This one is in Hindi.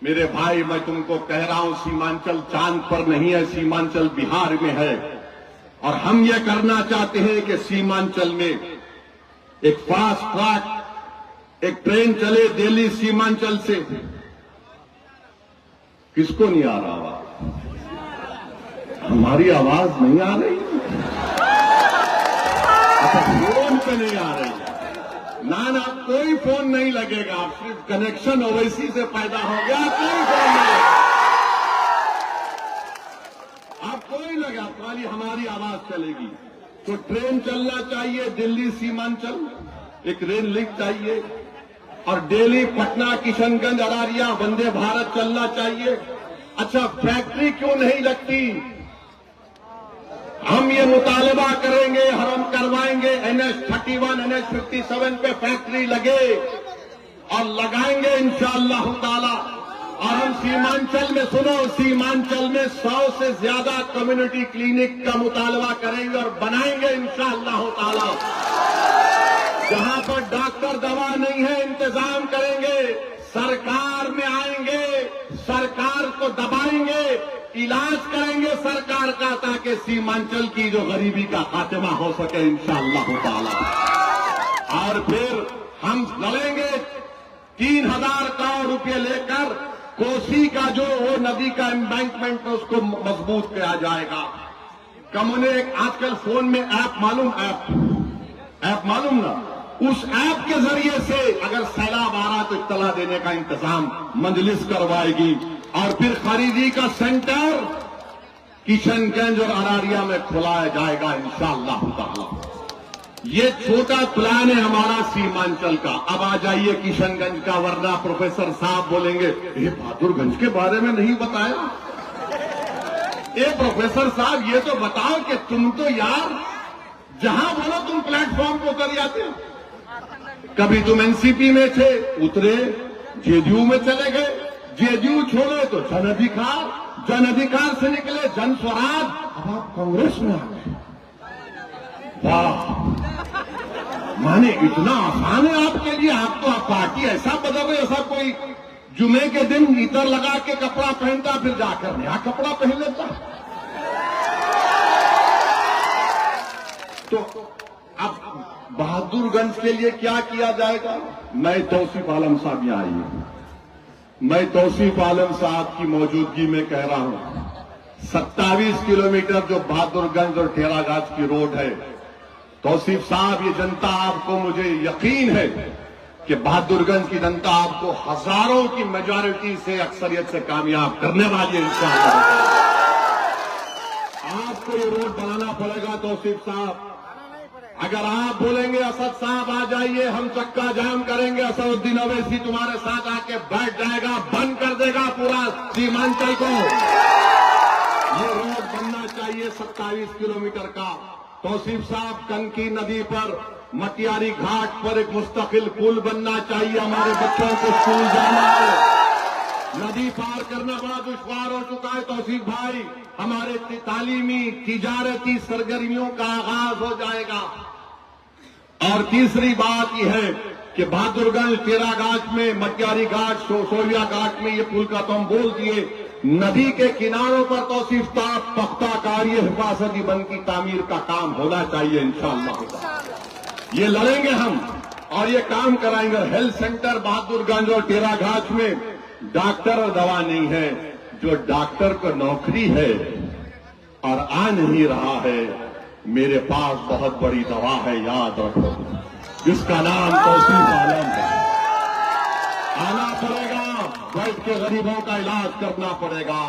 मेरे भाई, मैं तुमको कह रहा हूं, सीमांचल चांद पर नहीं है, सीमांचल बिहार में है। और हम ये करना चाहते हैं कि सीमांचल में एक फास्ट ट्रैक एक ट्रेन चले दिल्ली सीमांचल से। किसको नहीं आ रहा आवाज? हमारी आवाज नहीं आ रही? अच्छा, फोन पे नहीं आ रही? ना, कोई फोन नहीं लगेगा, सिर्फ कनेक्शन ओवैसी से पैदा हो गया, कोई फोन नहीं लगेगा। अब कोई लगा, खाली हमारी आवाज चलेगी। तो ट्रेन चलना चाहिए दिल्ली सीमांचल, एक रेल लिंक चाहिए, और दिल्ली पटना किशनगंज अरारिया वंदे भारत चलना चाहिए। अच्छा, फैक्ट्री क्यों नहीं लगती? हम ये मुतालबा करेंगे, हम करवाएंगे NH-31 NH-57 पे फैक्ट्री लगे और लगाएंगे इंशाअल्लाह ताला। और हम सीमांचल में, सुनो, सीमांचल में 100 से ज्यादा कम्युनिटी क्लिनिक का मुतालबा करेंगे और बनाएंगे इंशाअल्लाह ताला। जहां पर डॉक्टर दवा नहीं है, इंतजाम करेंगे, सरकार में आएंगे, सरकार को दबाएंगे, इलाज करेंगे सरकार का, ताकि सीमांचल की जो गरीबी का खात्मा हो सके इंशाअल्लाह ताला। और फिर हम लड़ेंगे 3000 करोड़ रुपए लेकर, कोसी का जो वो नदी का एम्बैंकमेंट है उसको मजबूत किया जाएगा। कम्युनिक आजकल फोन में ऐप मालूम ना, उस ऐप के जरिए से अगर सैलाब आ रहा तो इत्तला देने का इंतजाम मजलिस करवाएगी। और फिर खरीदी का सेंटर किशनगंज और अरारिया में खुलाया जाएगा इंशाअल्लाह ताला। ये छोटा प्लान है हमारा सीमांचल का। अब आ जाइए किशनगंज का, वरना प्रोफेसर साहब बोलेंगे ये बहादुरगंज के बारे में नहीं बताया। प्रोफेसर साहब, ये तो बताओ कि तुम तो यार जहां बोलो तुम प्लेटफॉर्म को उतर जाते हो। कभी तुम एनसीपी में थे, उतरे, जेडीयू में चले गए, जेडीयू छोड़े तो जन अधिकार से निकले जन स्वराज, अब आप कांग्रेस में आ गए। वाह, माने इतना आसान है आपके लिए? आप तो आप पार्टी ऐसा बदल, ऐसा कोई जुमे के दिन इतर लगा के कपड़ा पहनता, फिर जाकर नया कपड़ा पहन लेता। तो अब बहादुरगंज के लिए क्या किया जाएगा? मैं तौसीफ आलम साहब यहाँ आई हूं, मैं तौसीफ आलम साहब की मौजूदगी में कह रहा हूं, 27 किलोमीटर जो बहादुरगंज और टेरागाछ की रोड है, तौसीफ साहब, ये जनता आपको, मुझे यकीन है कि बहादुरगंज की जनता आपको हजारों की मेजॉरिटी से, अक्सरियत से कामयाब करने वाली है इंशाअल्लाह। आपको ये रोड बनाना पड़ेगा तौसीफ साहब। अगर आप बोलेंगे असद साहब आ जाइए, हम चक्का जाम करेंगे, असदुद्दीन ओवैसी तुम्हारे साथ आके बैठ जाएगा, बंद कर देगा पूरा सीमांचल को। ये रोड बनना चाहिए 27 किलोमीटर का। तौसीफ साहब, कंकी नदी पर मटियारी घाट पर एक मुस्तकिल पुल बनना चाहिए, हमारे बच्चों को स्कूल जाना है। नदी पार करना बड़ा दुश्वार हो चुका है तौसीफ भाई, हमारे तालीमी तिजारती सरगर्मियों का आगाज हो जाएगा। और तीसरी बात यह है कि बहादुरगंज, टेरागाछ में, मटियारी घाट, सोविया घाट में ये पुल का तो हम बोल दिए, नदी के किनारों पर तौसीफ साहब पख्ता कार्य हिफाजती बंद की तामीर का काम होना चाहिए इंशाअल्लाह। ये लड़ेंगे हम और ये काम कराएंगे। हेल्थ सेंटर बहादुरगंज और टेरागाछ में डॉक्टर और दवा नहीं है, जो डॉक्टर को नौकरी है और आ नहीं रहा है, मेरे पास बहुत बड़ी दवा है, याद रखो, जिसका नाम तौसीफ आलम है। आना पड़ेगा, बैठ के गरीबों का इलाज करना पड़ेगा।